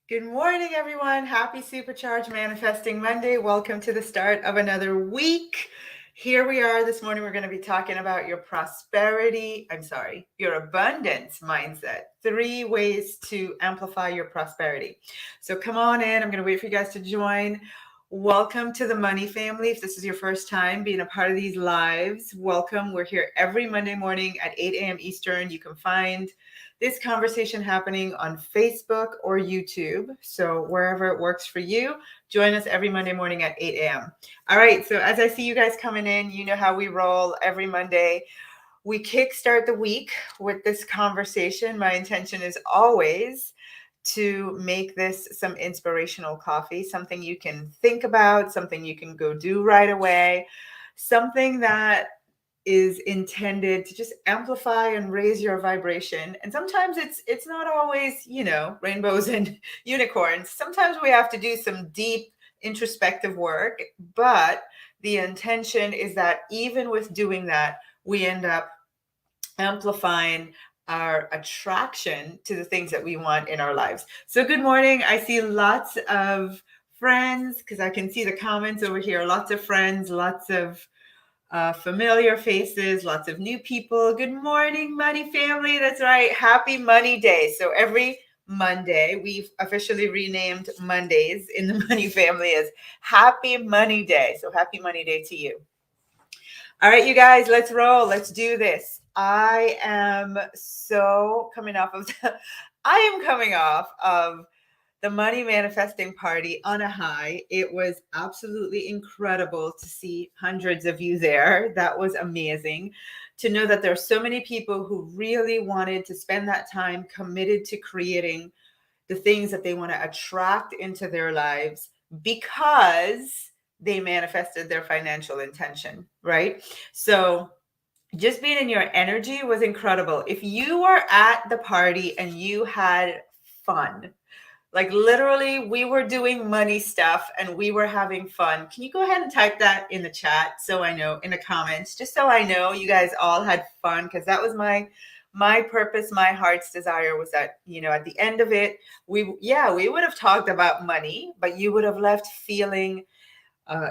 Good morning, everyone. Happy Supercharged Manifesting Monday. Welcome to the start of another week. Here we are this morning. We're going to be talking about your your abundance mindset. 3 ways to amplify your prosperity. So come on in. I'm going to wait for you guys to join. Welcome to the Money Family. If this is your first time being a part of these lives, welcome. We're here every Monday morning at 8 a.m. Eastern. You can find this conversation happening on Facebook or YouTube. So wherever it works for you, join us every Monday morning at 8 a.m. All right. So as I see you guys coming in, you know how we roll every Monday. We kickstart the week with this conversation. My intention is always to make this some inspirational coffee, something you can think about, something you can go do right away, something that is intended to just amplify and raise your vibration. And sometimes it's not always, rainbows and unicorns. Sometimes we have to do some deep introspective work, but the intention is that even with doing that, we end up amplifying our attraction to the things that we want in our lives. So good morning. I see lots of friends because I can see the comments over here. Lots of friends, lots of familiar faces, lots of new people. Good morning, Money Family. That's right. Happy Money Day. So every Monday, we've officially renamed Mondays in the Money Family as Happy Money Day. So happy Money Day to you. All right, you guys, let's roll. Let's do this. I am coming off of the Money Manifesting Party on a high. It was absolutely incredible to see hundreds of you there. That was amazing. To know that there are so many people who really wanted to spend that time committed to creating the things that they want to attract into their lives because they manifested their financial intention, right? So just being in your energy was incredible. If you were at the party and you had fun, like literally, we were doing money stuff and we were having fun. Can you go ahead and type that in the chat so I know, in the comments, just so I know you guys all had fun? Because that was my purpose, my heart's desire was that, at the end of it, we would have talked about money, but you would have left feeling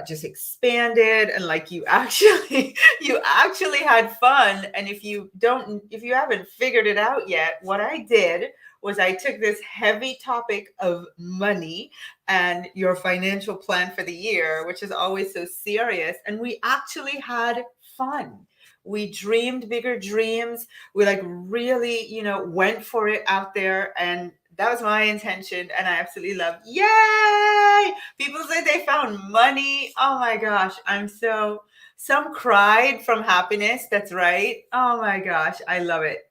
just expanded and like you actually you actually had fun. And if you haven't figured it out yet, what I did was I took this heavy topic of money and your financial plan for the year, which is always so serious, and we actually had fun. We dreamed bigger dreams. We like really, went for it out there, and that was my intention, and I absolutely love. Yay! People say they found money. Oh my gosh, some cried from happiness. That's right. Oh my gosh, I love it.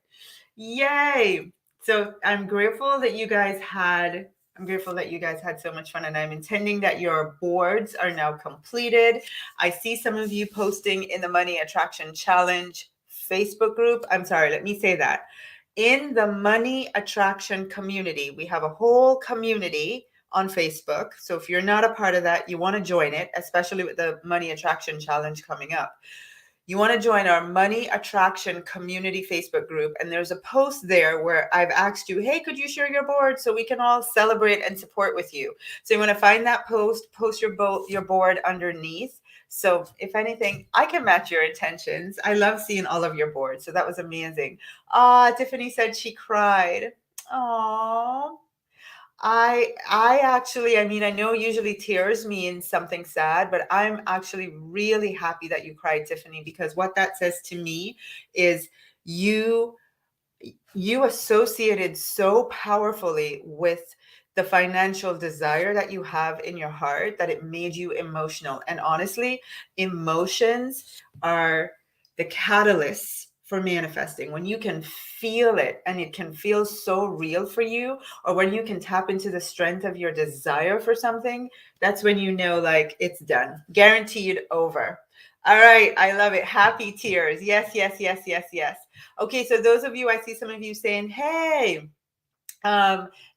Yay! So I'm grateful that you guys had so much fun, and I'm intending that your boards are now completed. I see some of you posting in the Money Attraction Challenge Facebook group. I'm sorry, let me say that. In the Money Attraction community, we have a whole community on Facebook. So if you're not a part of that, you want to join it, especially with the Money Attraction Challenge coming up. You want to join our Money Attraction community Facebook group. And there's a post there where I've asked you, hey, could you share your board so we can all celebrate and support with you? So you want to find that post your board underneath. So if anything, I can match your intentions. I love seeing all of your boards. So that was amazing. Tiffany said she cried. Aww. I actually, I know usually tears mean something sad, but I'm actually really happy that you cried, Tiffany, because what that says to me is you associated so powerfully with the financial desire that you have in your heart that it made you emotional. And honestly, emotions are the catalysts for manifesting. When you can feel it and it can feel so real for you, or when you can tap into the strength of your desire for something, that's when you know, like, it's done, guaranteed, over. All right, I love it. Happy tears. Yes, yes, yes, yes, yes. Okay, so those of you, I see some of you saying, hey,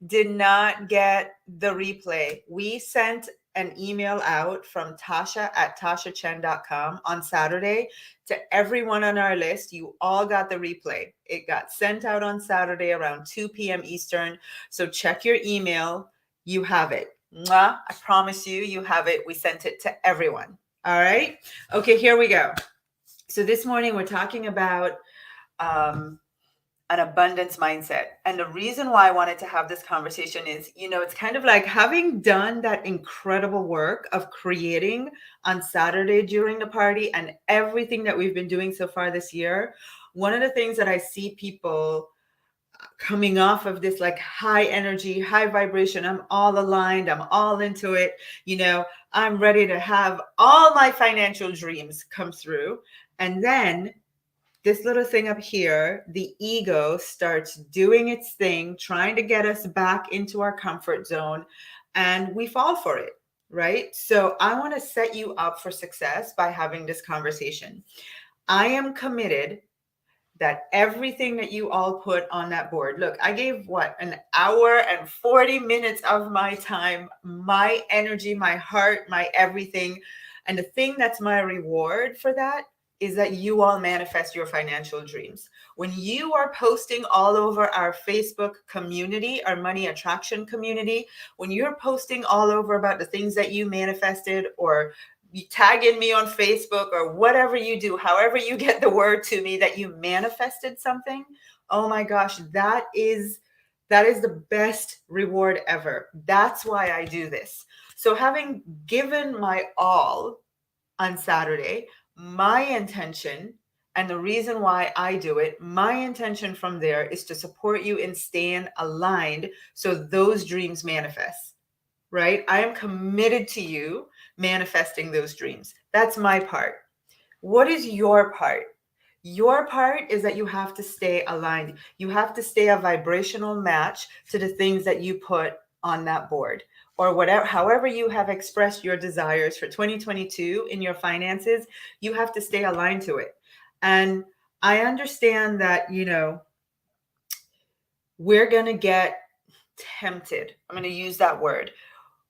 did not get the replay. We sent an email out from Tasha at tashachen.com on Saturday to everyone on our list. You all got the replay. It got sent out on Saturday around 2 p.m. Eastern. So check your email. you have it. Mwah, I promise you, you have it. We sent it to everyone. All right. Okay, here we go. So this morning we're talking about an abundance mindset. And the reason why I wanted to have this conversation is, it's kind of like having done that incredible work of creating on Saturday during the party and everything that we've been doing so far this year. One of the things that I see people coming off of this like high energy, high vibration, I'm all aligned, I'm all into it, I'm ready to have all my financial dreams come through. And then this little thing up here, the ego starts doing its thing, trying to get us back into our comfort zone, and we fall for it, right? So I want to set you up for success by having this conversation. I am committed that everything that you all put on that board, look, I gave an hour and 40 minutes of my time, my energy, my heart, my everything. And the thing that's my reward for that is that you all manifest your financial dreams. When you are posting all over our Facebook community, our money attraction community, when you're posting all over about the things that you manifested, or you tagging me on Facebook or whatever you do, however you get the word to me that you manifested something, oh my gosh, that is the best reward ever. That's why I do this. So having given my all on Saturday, my intention and the reason why I do it, my intention from there is to support you in staying aligned so those dreams manifest, right? I am committed to you manifesting those dreams. That's my part. What is your part? Your part is that you have to stay aligned. You have to stay a vibrational match to the things that you put on that board, or whatever, however you have expressed your desires for 2022 in your finances, you have to stay aligned to it. And I understand that, we're going to get tempted. I'm going to use that word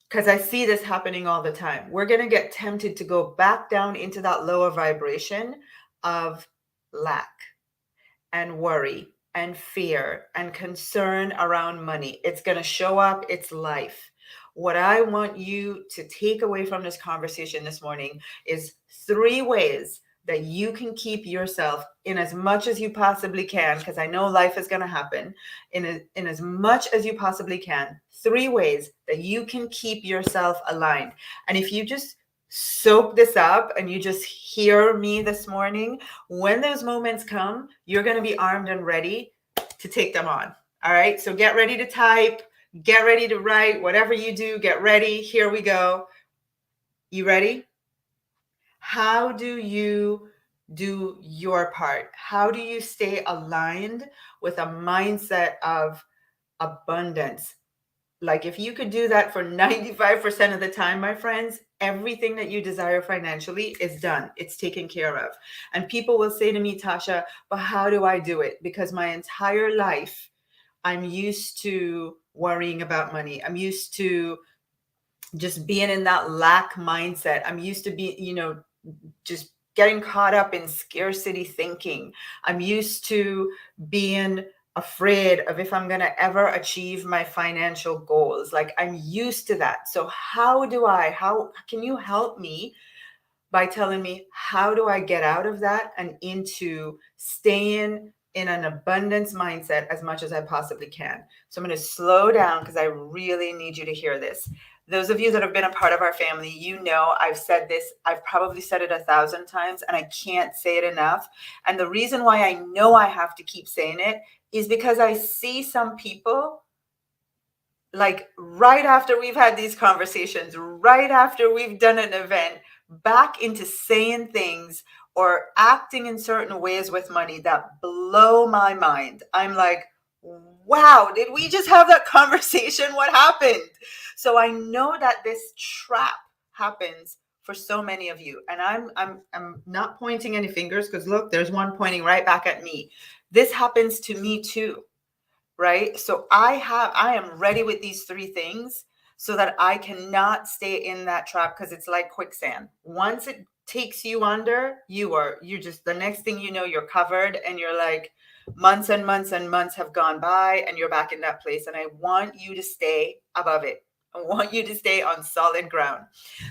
because I see this happening all the time. We're going to get tempted to go back down into that lower vibration of lack and worry and fear and concern around money. It's going to show up. It's life. What I want you to take away from this conversation this morning is 3 ways that you can keep yourself in as much as you possibly can, because I know life is going to happen, in as much as you possibly can. 3 ways that you can keep yourself aligned. And if you just soak this up and you just hear me this morning, when those moments come, you're going to be armed and ready to take them on. All right. So get ready to type, get ready to write, whatever you do, get ready. Here we go. You ready? How do you do your part? How do you stay aligned with a mindset of abundance? Like if you could do that for 95% of the time, my friends, everything that you desire financially is done. It's taken care of. And people will say to me, Tasha, but how do I do it? Because my entire life, I'm used to worrying about money. I'm used to just being in that lack mindset. I'm used to be, just getting caught up in scarcity thinking. I'm used to being afraid of if I'm going to ever achieve my financial goals. Like I'm used to that. So how can you help me by telling me, how do I get out of that and into staying in an abundance mindset as much as I possibly can? So I'm going to slow down because I really need you to hear this. Those of you that have been a part of our family, I've said this, I've probably said it 1,000 times and I can't say it enough. And the reason why I know I have to keep saying it is because I see some people, like right after we've had these conversations, right after we've done an event, back into saying things or acting in certain ways with money that blow my mind. I'm like, wow, did we just have that conversation? What happened? So I know that this trap happens for so many of you. And I'm not pointing any fingers because look, there's one pointing right back at me. This happens to me too, right? So I am ready with these 3 things so that I cannot stay in that trap, because it's like quicksand. Once it takes you under, you're just, the next thing you know, you're covered and you're like, months and months and months have gone by and you're back in that place. And I want you to stay above it. I want you to stay on solid ground.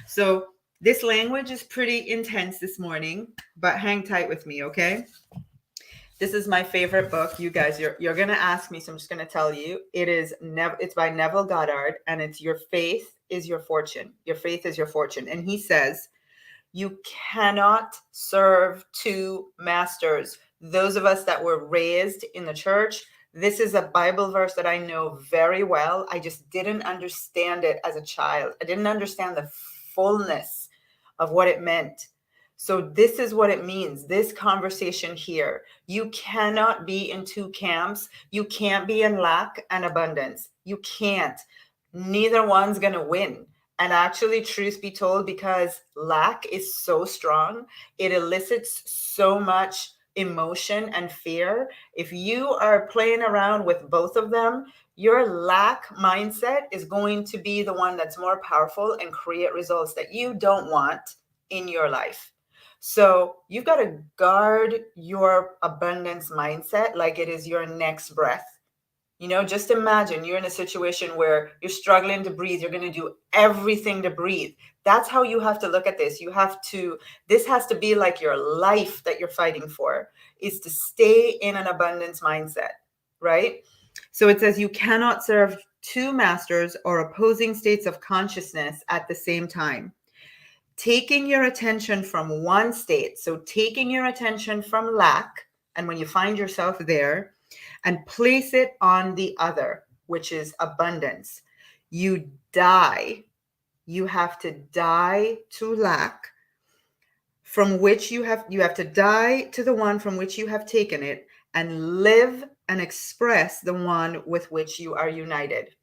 So this language is pretty intense this morning, but hang tight with me, okay? This is my favorite book. You guys, you're gonna ask me, so I'm just gonna tell you. It's by Neville Goddard, and it's Your Faith is Your Fortune. Your faith is your fortune. And he says, you cannot serve two masters. Those of us that were raised in the church, this is a Bible verse that I know very well. I just didn't understand it as a child. I didn't understand the fullness of what it meant. So this is what it means, this conversation here. You cannot be in two camps. You can't be in lack and abundance. You can't. Neither one's going to win. And actually, truth be told, because lack is so strong, it elicits so much emotion and fear. If you are playing around with both of them, your lack mindset is going to be the one that's more powerful and create results that you don't want in your life. So you've got to guard your abundance mindset like it is your next breath. You know, just imagine you're in a situation where you're struggling to breathe. You're going to do everything to breathe. That's how you have to look at this. This has to be like your life that you're fighting for, is to stay in an abundance mindset, right? So it says you cannot serve two masters or opposing states of consciousness at the same time. Taking your attention from one state, so taking your attention from lack, and when you find yourself there, and place it on the other, which is abundance. You die. You have to die to lack, from which you have to die to the one from which you have taken it, and live and express the one with which you are united.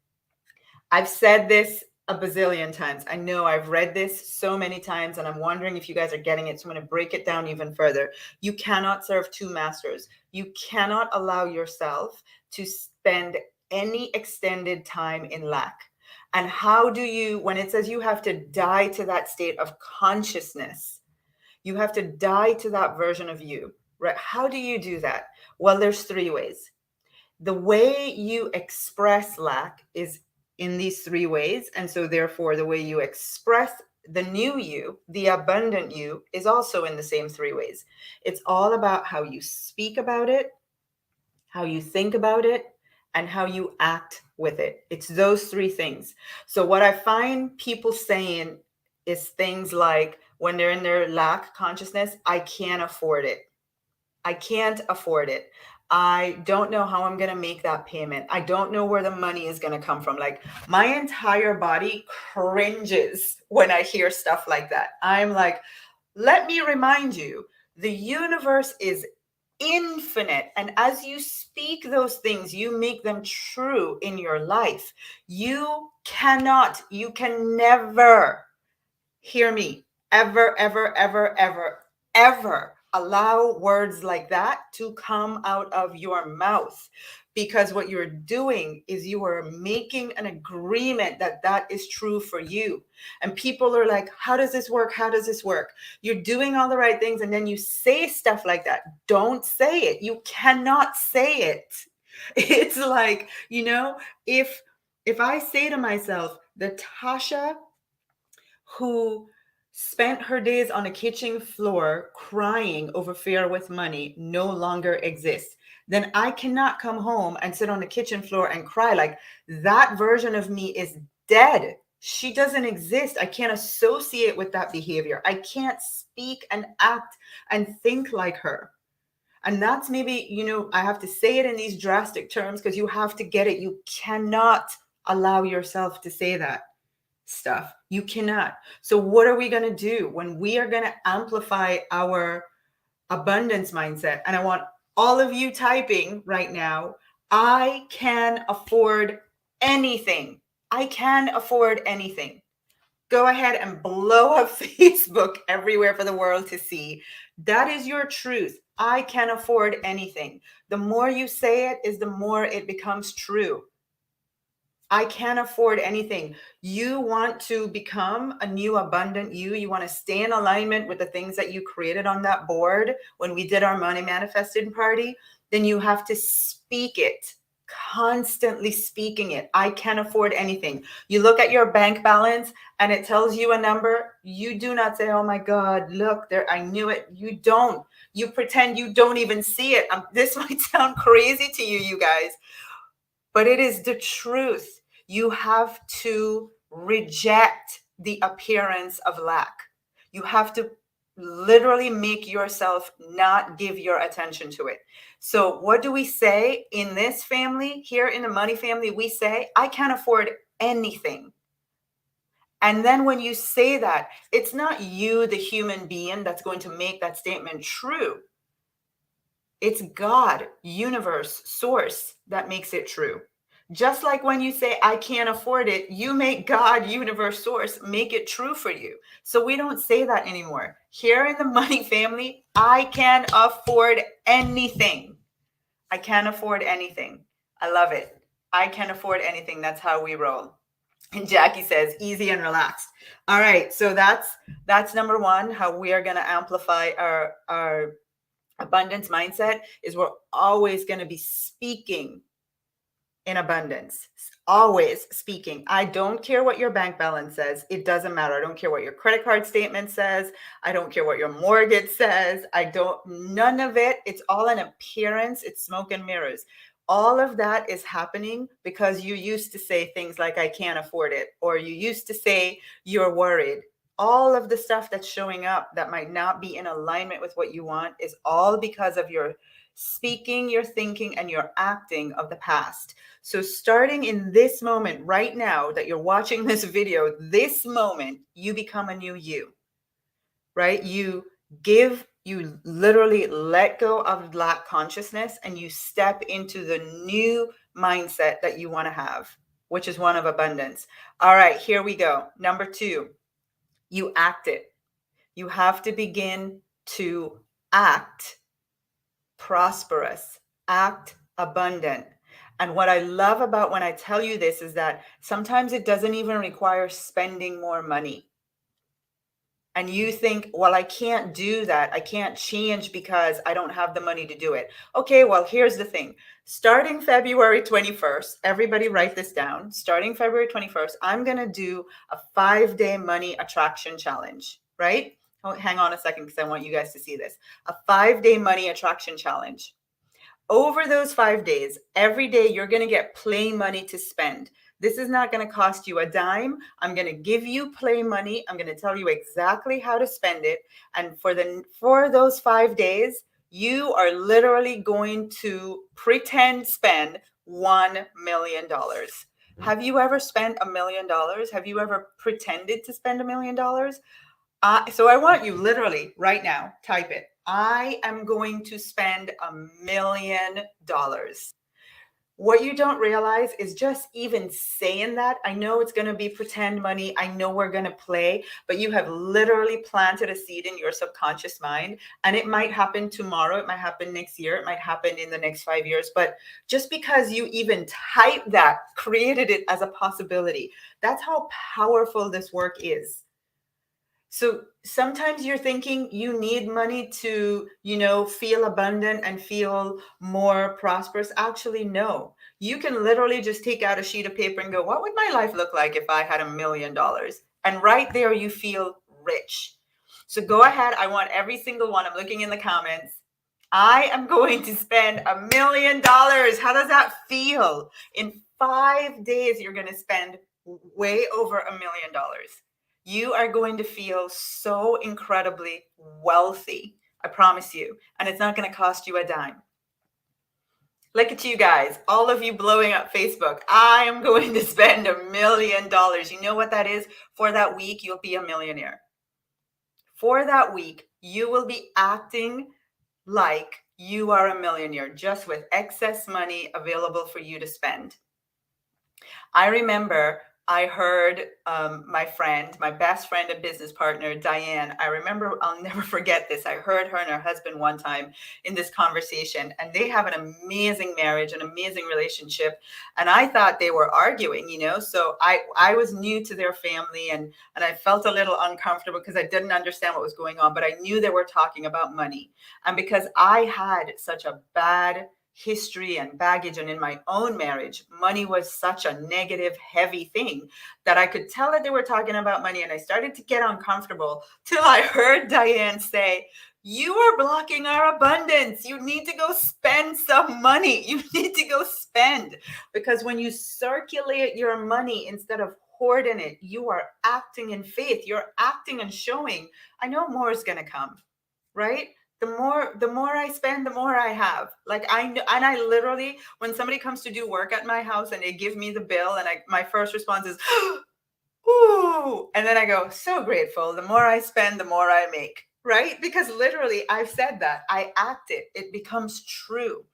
I've said this a bazillion times. I know I've read this so many times, and I'm wondering if you guys are getting it. So I'm going to break it down even further. You cannot serve two masters. You cannot allow yourself to spend any extended time in lack. And how do you, when it says you have to die to that state of consciousness, you have to die to that version of you, right? How do you do that? Well, there's three ways. The way you express lack is in these three ways. And so therefore, the way you express the new you, the abundant you, is also in the same three ways. It's all about how you speak about it, how you think about it, and how you act with it. It's those three things. So what I find people saying is things like, when they're in their lack consciousness, I can't afford it. I can't afford it. I don't know how I'm going to make that payment. I don't know where the money is going to come from. Like, my entire body cringes when I hear stuff like that. I'm like, let me remind you, the universe is infinite. And as you speak those things, you make them true in your life. You can never, hear me, ever allow words like that to come out of your mouth, because what you're doing is you are making an agreement that that is true for you. And people are like, how does this work? How does this work? You're doing all the right things, and then you say stuff like that. Don't say it. You cannot say it. It's like, you know, if I say to myself, the Tasha who spent her days on a kitchen floor crying over fear with money no longer exists, then I cannot come home and sit on the kitchen floor and cry. Like, that version of me is dead. She doesn't exist. I can't associate with that behavior. I can't speak and act and think like her. And that's maybe, you know, I have to say it in these drastic terms because you have to get it. You cannot allow yourself to say that stuff. You cannot. So what are we going to do when we are going to amplify our abundance mindset? And I want all of you typing right now, I can afford anything. I can afford anything. Go ahead and blow up Facebook everywhere for the world to see. That is your truth. I can afford anything. The more you say it is the more it becomes true. I can't afford anything. You want to become a new abundant you. You want to stay in alignment with the things that you created on that board when we did our money manifesting party. Then you have to speak it. constantly speaking it. I can't afford anything. You look at your bank balance and it tells you a number. You do not say, oh my God, look there, I knew it. You don't. You pretend you don't even see it. This might sound crazy to you, you guys, but it is the truth. You have to reject the appearance of lack. You have to literally make yourself not give your attention to it. So what do we say in this family, here in the money family? We say, I can't afford anything. And then when you say that, it's not you, the human being, that's going to make that statement true. It's God, universe, source that makes it true. Just like when you say, I can't afford it, you make God, universe, source make it true for you. So we don't say that anymore. Here in the money family, I can afford anything. I can't afford anything. I love it. I can afford anything. That's how we roll. And Jackie says, easy and relaxed. All right. So that's number one, how we are going to amplify our abundance mindset is we're always going to be speaking in abundance, always speaking. I don't care what your bank balance says. It doesn't matter. I don't care what your credit card statement says. I don't care what your mortgage says. None of it. It's all an appearance. It's smoke and mirrors. All of that is happening because you used to say things like, I can't afford it, or you used to say you're worried. All of the stuff that's showing up that might not be in alignment with what you want is all because of your speaking, your thinking, and your acting of the past. So starting in this moment right now that you're watching this video, this moment, you become a new you, right? You literally let go of lack consciousness and you step into the new mindset that you want to have, which is one of abundance. All right, here we go. Number 2, you act it. You have to begin to act prosperous, act abundant. And what I love about when I tell you this is that sometimes it doesn't even require spending more money. And you think, well, I can't do that. I can't change because I don't have the money to do it. Okay, well, here's the thing. Starting February 21st, everybody write this down. Starting February 21st, I'm going to do a 5-day money attraction challenge, right? Oh, hang on a second because I want you guys to see this. A 5-day money attraction challenge. Over those 5 days, every day you're going to get play money to spend. This is not going to cost you a dime. I'm going to give you play money. I'm going to tell you exactly how to spend it. And for those 5 days, you are literally going to pretend spend $1 million. Have you ever spent $1 million? Have you ever pretended to spend $1 million? So I want you literally right now, type it. I am going to spend $1 million. What you don't realize is just even saying that, I know it's going to be pretend money. I know we're going to play, but you have literally planted a seed in your subconscious mind, and it might happen tomorrow. It might happen next year. It might happen in the next 5 years. But just because you even type that, created it as a possibility, that's how powerful this work is. So sometimes you're thinking you need money to, feel abundant and feel more prosperous. Actually, no. You can literally just take out a sheet of paper and go, what would my life look like if I had $1 million? And right there, you feel rich. So go ahead. I want every single one. I'm looking in the comments. I am going to spend $1 million. How does that feel? In 5 days, you're going to spend way over $1 million. You are going to feel so incredibly wealthy. I promise you. And it's not going to cost you a dime. Look at you guys, all of you blowing up Facebook. I am going to spend $1 million. You know what that is? For that week, you'll be a millionaire. For that week, you will be acting like you are a millionaire, just with excess money available for you to spend. I remember I heard my best friend and business partner, Diane. I remember, I'll never forget this. I heard her and her husband one time in this conversation, and they have an amazing marriage, an amazing relationship. And I thought they were arguing, so I was new to their family, and I felt a little uncomfortable because I didn't understand what was going on, but I knew they were talking about money. And because I had such a bad history and baggage, and in my own marriage, money was such a negative, heavy thing that I could tell that they were talking about money, and I started to get uncomfortable till I heard Diane say, "You are blocking our abundance. You need to go spend some money. You need to go spend." Because when you circulate your money instead of hoarding it, you are acting in faith. You're acting and showing, I know more is going to come, right? The more I spend, the more I have. Like I literally, when somebody comes to do work at my house and they give me the bill, and my first response is, "Ooh," and then I go, "So grateful. The more I spend, the more I make." Right? Because literally, I've said that. I act it. It becomes true.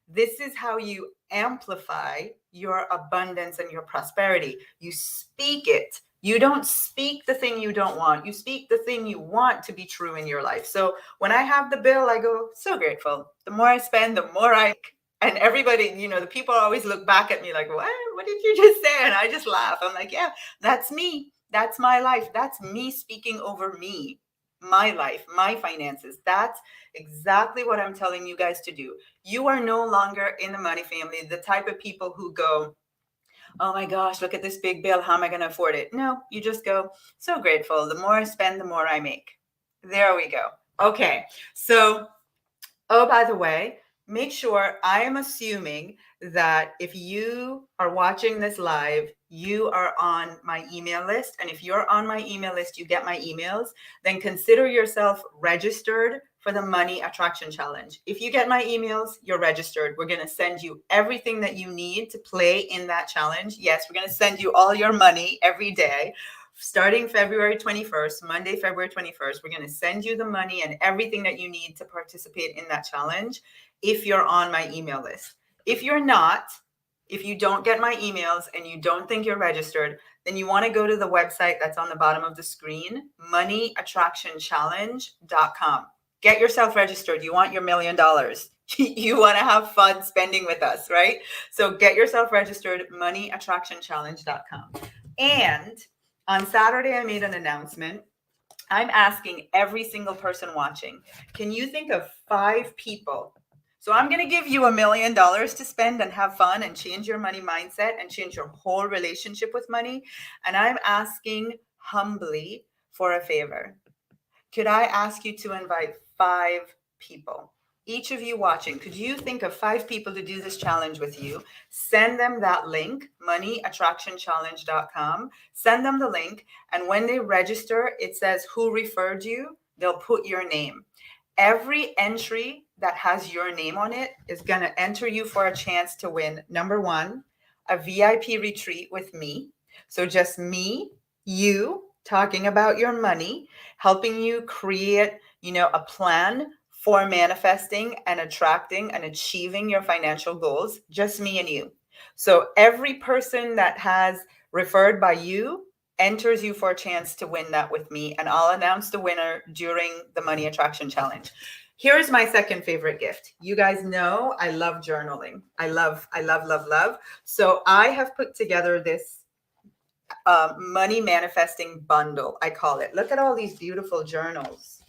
This is how you amplify your abundance and your prosperity. You speak it. You don't speak the thing you don't want. You speak the thing you want to be true in your life. So when I have the bill, I go, "So grateful. The more I spend, the more I," and everybody, the people always look back at me like, "What? What did you just say?" And I just laugh. I'm like, "Yeah, that's me. That's my life. That's me speaking over me, my life, my finances." That's exactly what I'm telling you guys to do. You are no longer in the money family, the type of people who go, "Oh my gosh, look at this big bill. How am I going to afford it?" No, you just go, "So grateful. The more I spend, the more I make." There we go. Okay. So, oh, by the way, make sure, I am assuming that if you are watching this live, you are on my email list. And if you're on my email list, you get my emails, then consider yourself registered for the Money Attraction Challenge. If you get my emails, you're registered. We're going to send you everything that you need to play in that challenge. Yes, we're going to send you all your money every day. Starting February 21st, Monday, February 21st, we're going to send you the money and everything that you need to participate in that challenge if you're on my email list. If you're not, if you don't get my emails and you don't think you're registered, then you want to go to the website that's on the bottom of the screen, moneyattractionchallenge.com. Get yourself registered. You want your $1 million. You want to have fun spending with us, right? So get yourself registered, moneyattractionchallenge.com. And on Saturday, I made an announcement. I'm asking every single person watching, can you think of 5 people? So I'm going to give you $1 million to spend and have fun and change your money mindset and change your whole relationship with money. And I'm asking humbly for a favor. Could I ask you to invite 5 people? Each of you watching, could you think of 5 people to do this challenge with you? Send them that link, moneyattractionchallenge.com. Send them the link. And when they register, it says who referred you. They'll put your name. Every entry that has your name on it is going to enter you for a chance to win, number 1, a VIP retreat with me. So just me, you, talking about your money, helping you create, a plan for manifesting and attracting and achieving your financial goals, just me and you. So every person that has referred by you enters you for a chance to win that with me, and I'll announce the winner during the Money Attraction Challenge. Here's my second favorite gift. You guys know I love journaling. I love. So I have put together this money manifesting bundle, I call it. Look at all these beautiful journals,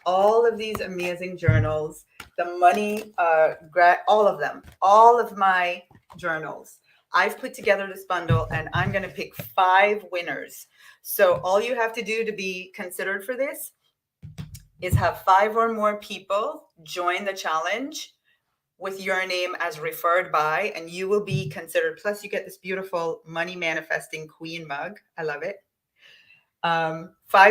all of these amazing journals, the money, all of them, all of my journals. I've put together this bundle and I'm going to pick 5 winners. So all you have to do to be considered for this is have 5 or more people join the challenge with your name as referred by, and you will be considered. Plus, you get this beautiful money manifesting queen mug. I love it. 5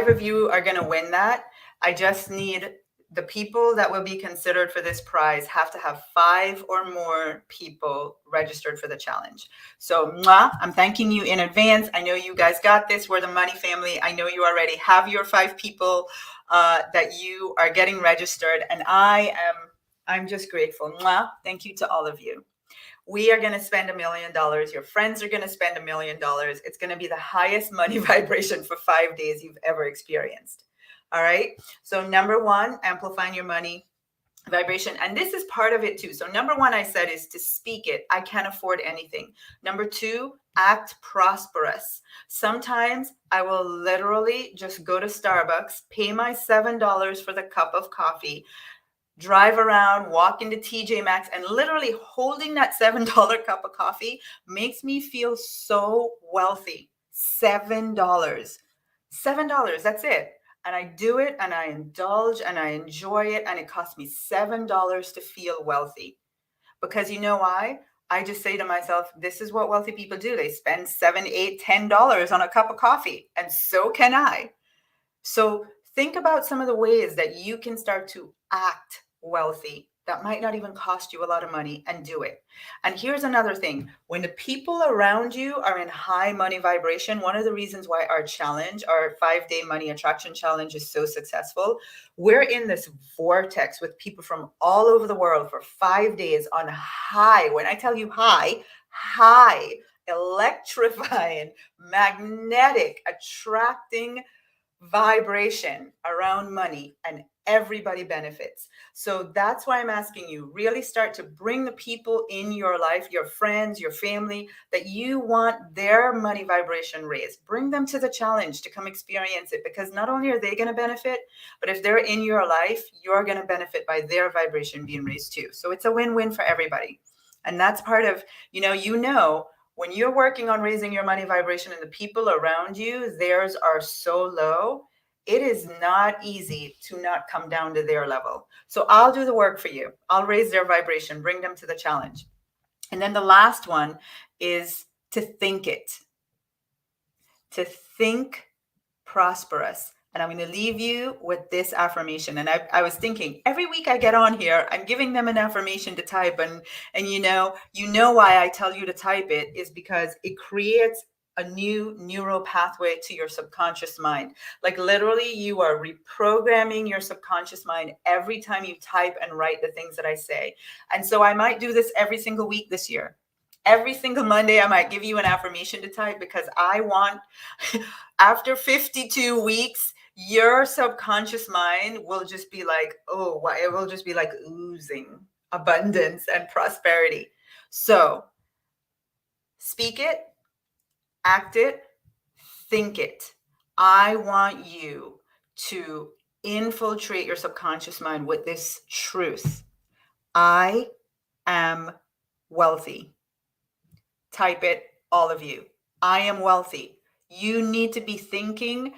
of you are going to win that. I just need the people that will be considered for this prize have to have 5 or more people registered for the challenge. So I'm thanking you in advance. I know you guys got this. We're the money family. I know you already have your 5 people that you are getting registered, and I'm just grateful. Thank you to all of you. We are going to spend $1 million. Your friends are going to spend $1 million. It's going to be the highest money vibration for 5 days you've ever experienced. All right. So number 1, amplifying your money vibration. And this is part of it too. So number 1, I said, is to speak it. I can't afford anything. Number 2, act prosperous. Sometimes I will literally just go to Starbucks, pay my $7 for the cup of coffee, drive around, walk into TJ Maxx, and literally holding that $7 cup of coffee makes me feel so wealthy. $7. $7, that's it. And I do it and I indulge and I enjoy it, and it costs me $7 to feel wealthy. Because you know why? I just say to myself, this is what wealthy people do. They spend $7, $8, $10 on a cup of coffee, and so can I. So think about some of the ways that you can start to act wealthy that might not even cost you a lot of money, and do it. And here's another thing. When the people around you are in high money vibration, one of the reasons why our challenge, our 5-day money attraction challenge, is so successful, we're in this vortex with people from all over the world for 5 days on high. When I tell you high, electrifying, magnetic, attracting vibration around money, and everybody benefits. So that's why I'm asking you, really start to bring the people in your life, your friends, your family, that you want their money vibration raised. Bring them to the challenge to come experience it, because not only are they going to benefit, but if they're in your life, you're going to benefit by their vibration being raised too. So it's a win-win for everybody. And that's part of, when you're working on raising your money vibration and the people around you, theirs are so low, it is not easy to not come down to their level. So I'll do the work for you. I'll raise their vibration, bring them to the challenge. And then the last one is to think it. To think prosperous. And I'm going to leave you with this affirmation. And I was thinking, every week I get on here, I'm giving them an affirmation to type. And you know why I tell you to type it is because it creates a new neural pathway to your subconscious mind. Like literally, you are reprogramming your subconscious mind every time you type and write the things that I say. And so I might do this every single week this year. Every single Monday, I might give you an affirmation to type, because I want, after 52 weeks, your subconscious mind will just be like, it will just be like oozing abundance and prosperity. So speak it, act it, think it. I want you to infiltrate your subconscious mind with this truth. I am wealthy. Type it, all of you. I am wealthy. You need to be thinking,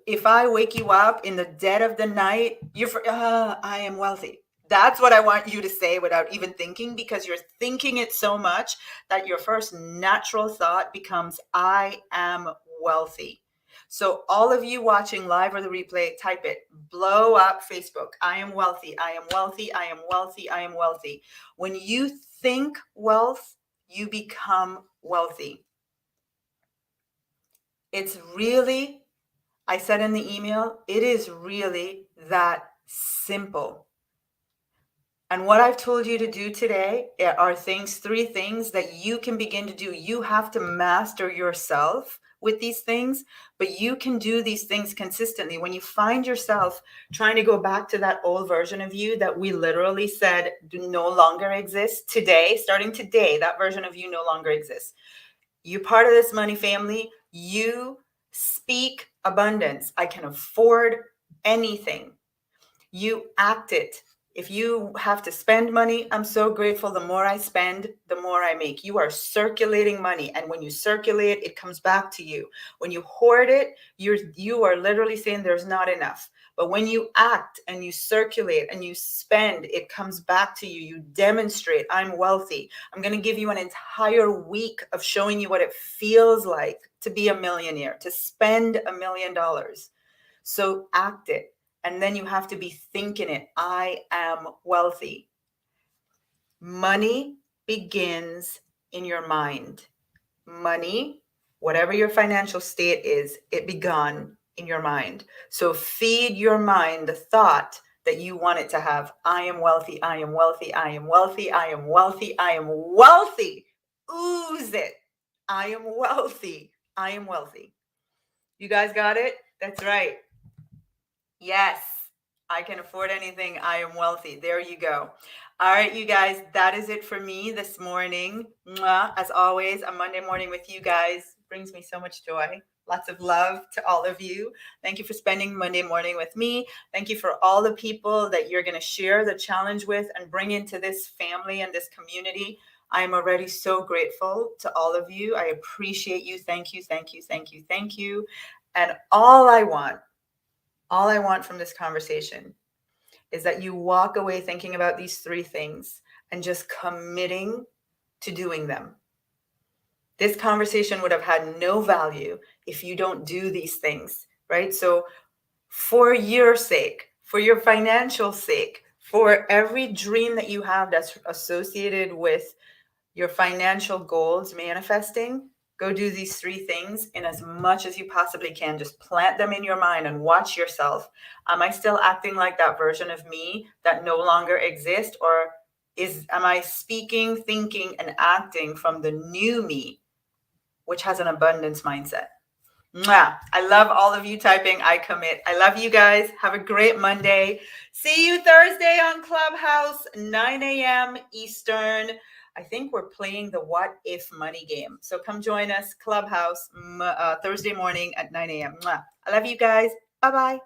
if I wake you up in the dead of the night, I am wealthy. That's what I want you to say without even thinking, because you're thinking it so much that your first natural thought becomes, I am wealthy. So all of you watching live or the replay, type it. Blow up Facebook. I am wealthy. I am wealthy. I am wealthy. I am wealthy. When you think wealth, you become wealthy. It's really, I said in the email, it is really that simple. And what I've told you to do today are 3 things that you can begin to do. You have to master yourself with these things, but you can do these things consistently. When you find yourself trying to go back to that old version of you that we literally said no longer exists today, starting today, that version of you no longer exists. You're part of this money family. You speak abundance. I can afford anything. You act it. If you have to spend money, I'm so grateful. The more I spend, the more I make. You are circulating money. And when you circulate, it comes back to you. When you hoard it, you are literally saying there's not enough. But when you act and you circulate and you spend, it comes back to you. You demonstrate, I'm wealthy. I'm going to give you an entire week of showing you what it feels like to be a millionaire, to spend $1 million. So act it. And then you have to be thinking it. I am wealthy. Money begins in your mind. Money, whatever your financial state is, it began in your mind. So feed your mind the thought that you want it to have. I am wealthy. I am wealthy. I am wealthy. I am wealthy. I am wealthy. Ooze it. I am wealthy. I am wealthy. You guys got it? That's right. Yes, I can afford anything. I am wealthy. There you go. All right, you guys, that is it for me this morning. Mwah. As always, a Monday morning with you guys brings me so much joy. Lots of love to all of you. Thank you for spending Monday morning with me. Thank you for all the people that you're going to share the challenge with and bring into this family and this community. I am already so grateful to all of you. I appreciate you. Thank you, thank you, thank you, thank you. And all I want from this conversation is that you walk away thinking about these 3 things and just committing to doing them. This conversation would have had no value if you don't do these things, right? So for your sake, for your financial sake, for every dream that you have that's associated with your financial goals manifesting, go do these 3 things in as much as you possibly can. Just plant them in your mind and watch yourself. Am I still acting like that version of me that no longer exists? Or am I speaking, thinking, and acting from the new me, which has an abundance mindset? Mwah. I love all of you typing. I commit. I love you guys. Have a great Monday. See you Thursday on Clubhouse, 9 a.m. Eastern. I think we're playing the What If Money game. So come join us, Clubhouse, Thursday morning at 9 a.m. Mwah. I love you guys. Bye-bye.